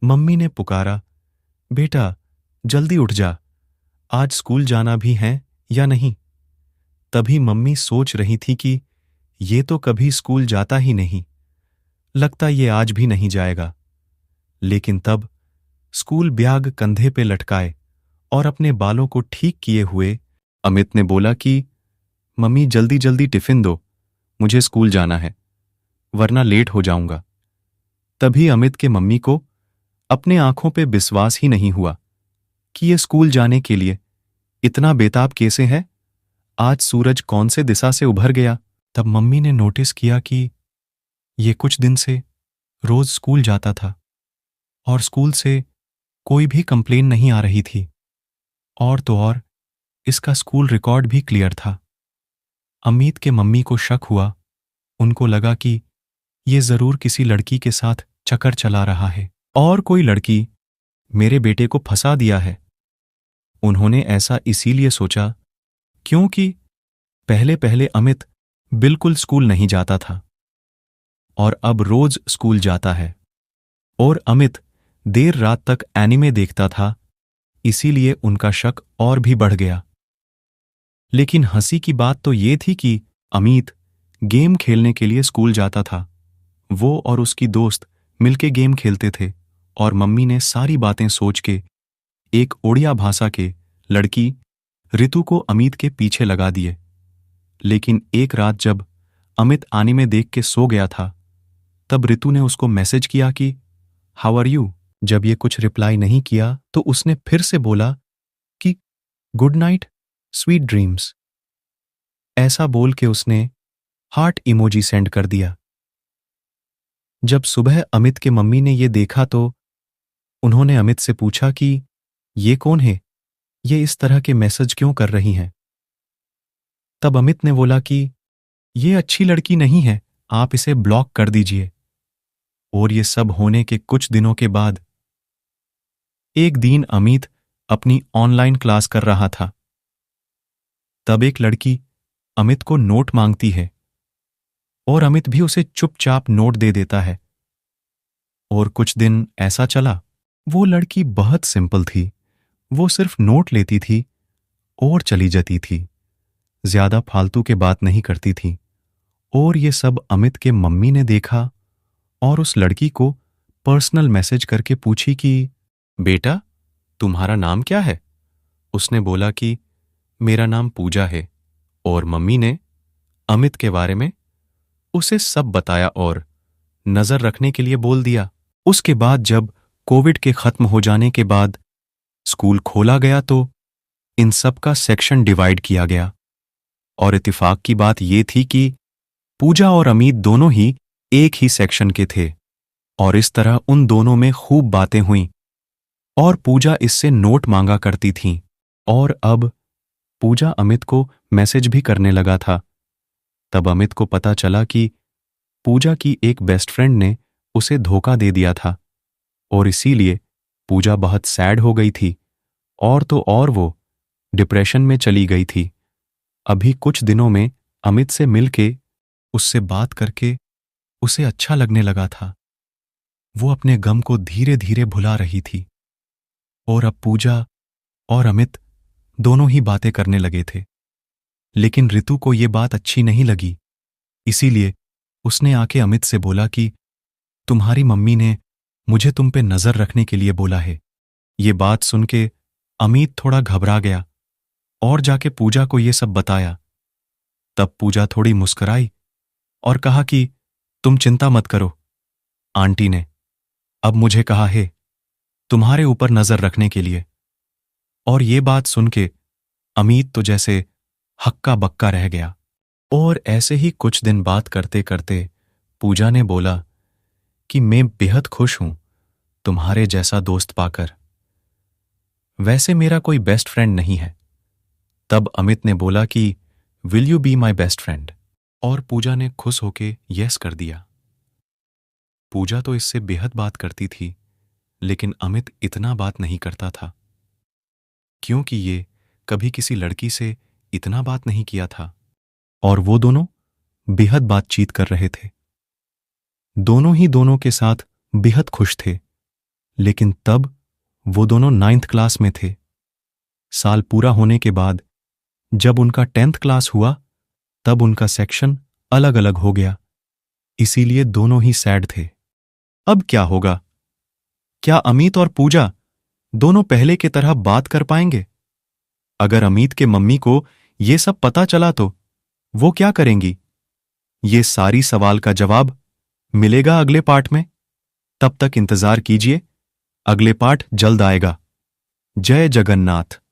Mummy ने पुकारा, बेटा जल्दी उठ जा, आज स्कूल जाना भी है या नहीं। तभी मम्मी सोच रही थी कि ये तो कभी स्कूल जाता ही नहीं, लगता ये आज भी नहीं जाएगा। लेकिन तब स्कूल बैग कंधे पे लटकाए और अपने बालों को ठीक किए हुए अमित ने बोला कि मम्मी जल्दी जल्दी टिफिन दो, मुझे स्कूल जाना है, वरना लेट हो जाऊंगा। तभी अमित के मम्मी को अपने आंखों पे विश्वास ही नहीं हुआ कि ये स्कूल जाने के लिए इतना बेताब कैसे है। आज सूरज कौन से दिशा से उभर गया। तब मम्मी ने नोटिस किया कि ये कुछ दिन से रोज स्कूल जाता था और स्कूल से कोई भी कंप्लेन नहीं आ रही थी, और तो और इसका स्कूल रिकॉर्ड भी क्लियर था। अमित के मम्मी को शक हुआ, उनको लगा कि ये जरूर किसी लड़की के साथ चक्कर चला रहा है और कोई लड़की मेरे बेटे को फंसा दिया है। उन्होंने ऐसा इसीलिए सोचा क्योंकि पहले पहले अमित बिल्कुल स्कूल नहीं जाता था और अब रोज स्कूल जाता है। और अमित देर रात तक एनिमे देखता था, इसीलिए उनका शक और भी बढ़ गया। लेकिन हंसी की बात तो ये थी कि अमित गेम खेलने के लिए स्कूल जाता था। वो और उसकी दोस्त मिलके गेम खेलते थे और मम्मी ने सारी बातें सोच के एक ओडिया भाषा के लड़की ऋतु को अमित के पीछे लगा दिए। लेकिन एक रात जब अमित एनीमे देख के सो गया था, तब ऋतु ने उसको मैसेज किया कि हाउ आर यू। जब ये कुछ रिप्लाई नहीं किया तो उसने फिर से बोला कि गुड नाइट, स्वीट ड्रीम्स। ऐसा बोल के उसने हार्ट इमोजी सेंड कर दिया। जब सुबह अमित के मम्मी ने ये देखा तो उन्होंने अमित से पूछा कि ये कौन है, ये इस तरह के मैसेज क्यों कर रही हैं। तब अमित ने बोला कि ये अच्छी लड़की नहीं है, आप इसे ब्लॉक कर दीजिए। और ये सब होने के कुछ दिनों के बाद एक दिन अमित अपनी ऑनलाइन क्लास कर रहा था। तब एक लड़की अमित को नोट मांगती है और अमित भी उसे चुपचाप नोट दे देता है। और कुछ दिन ऐसा चला। वो लड़की बहुत सिंपल थी, वो सिर्फ नोट लेती थी और चली जाती थी, ज्यादा फालतू के बात नहीं करती थी। और ये सब अमित के मम्मी ने देखा और उस लड़की को पर्सनल मैसेज करके पूछी कि बेटा तुम्हारा नाम क्या है। उसने बोला कि मेरा नाम पूजा है। और मम्मी ने अमित के बारे में उसे सब बताया और नजर रखने के लिए बोल दिया। उसके बाद जब कोविड के खत्म हो जाने के बाद स्कूल खोला गया तो इन सब का सेक्शन डिवाइड किया गया। और इत्तेफाक की बात ये थी कि पूजा और अमित दोनों ही एक ही सेक्शन के थे और इस तरह उन दोनों में खूब बातें हुईं और पूजा इससे नोट मांगा करती थी। और अब पूजा अमित को मैसेज भी करने लगा था। तब अमित को पता चला कि पूजा की एक बेस्ट फ्रेंड ने उसे धोखा दे दिया था और इसीलिए पूजा बहुत सैड हो गई थी और तो और वो डिप्रेशन में चली गई थी। अभी कुछ दिनों में अमित से मिलके उससे बात करके उसे अच्छा लगने लगा था। वो अपने गम को धीरे धीरे भुला रही थी और अब पूजा और अमित दोनों ही बातें करने लगे थे। लेकिन ऋतु को ये बात अच्छी नहीं लगी, इसीलिए उसने आके अमित से बोला कि तुम्हारी मम्मी ने मुझे तुम पे नजर रखने के लिए बोला है। ये बात सुन के अमित थोड़ा घबरा गया और जाके पूजा को ये सब बताया। तब पूजा थोड़ी मुस्कुराई और कहा कि तुम चिंता मत करो, आंटी ने अब मुझे कहा है तुम्हारे ऊपर नजर रखने के लिए। और ये बात सुन के अमित तो जैसे हक्का बक्का रह गया। और ऐसे ही कुछ दिन बात करते करते पूजा ने बोला कि मैं बेहद खुश हूं तुम्हारे जैसा दोस्त पाकर, वैसे मेरा कोई बेस्ट फ्रेंड नहीं है। तब अमित ने बोला कि will you be my best friend. और पूजा ने खुश होके यस कर दिया। पूजा तो इससे बेहद बात करती थी, लेकिन अमित इतना बात नहीं करता था क्योंकि ये कभी किसी लड़की से इतना बात नहीं किया था। और वो दोनों बेहद बातचीत कर रहे थे, दोनों ही दोनों के साथ बेहद खुश थे। लेकिन तब वो दोनों 9th क्लास में थे। साल पूरा होने के बाद जब उनका 10th क्लास हुआ तब उनका सेक्शन अलग अलग हो गया, इसीलिए दोनों ही सैड थे। अब क्या होगा? क्या अमित और पूजा दोनों पहले की तरह बात कर पाएंगे? अगर अमित के मम्मी को ये सब पता चला तो वो क्या करेंगी? ये सारी सवाल का जवाब मिलेगा अगले पार्ट में। तब तक इंतजार कीजिए, अगले पार्ट जल्द आएगा। जय जगन्नाथ।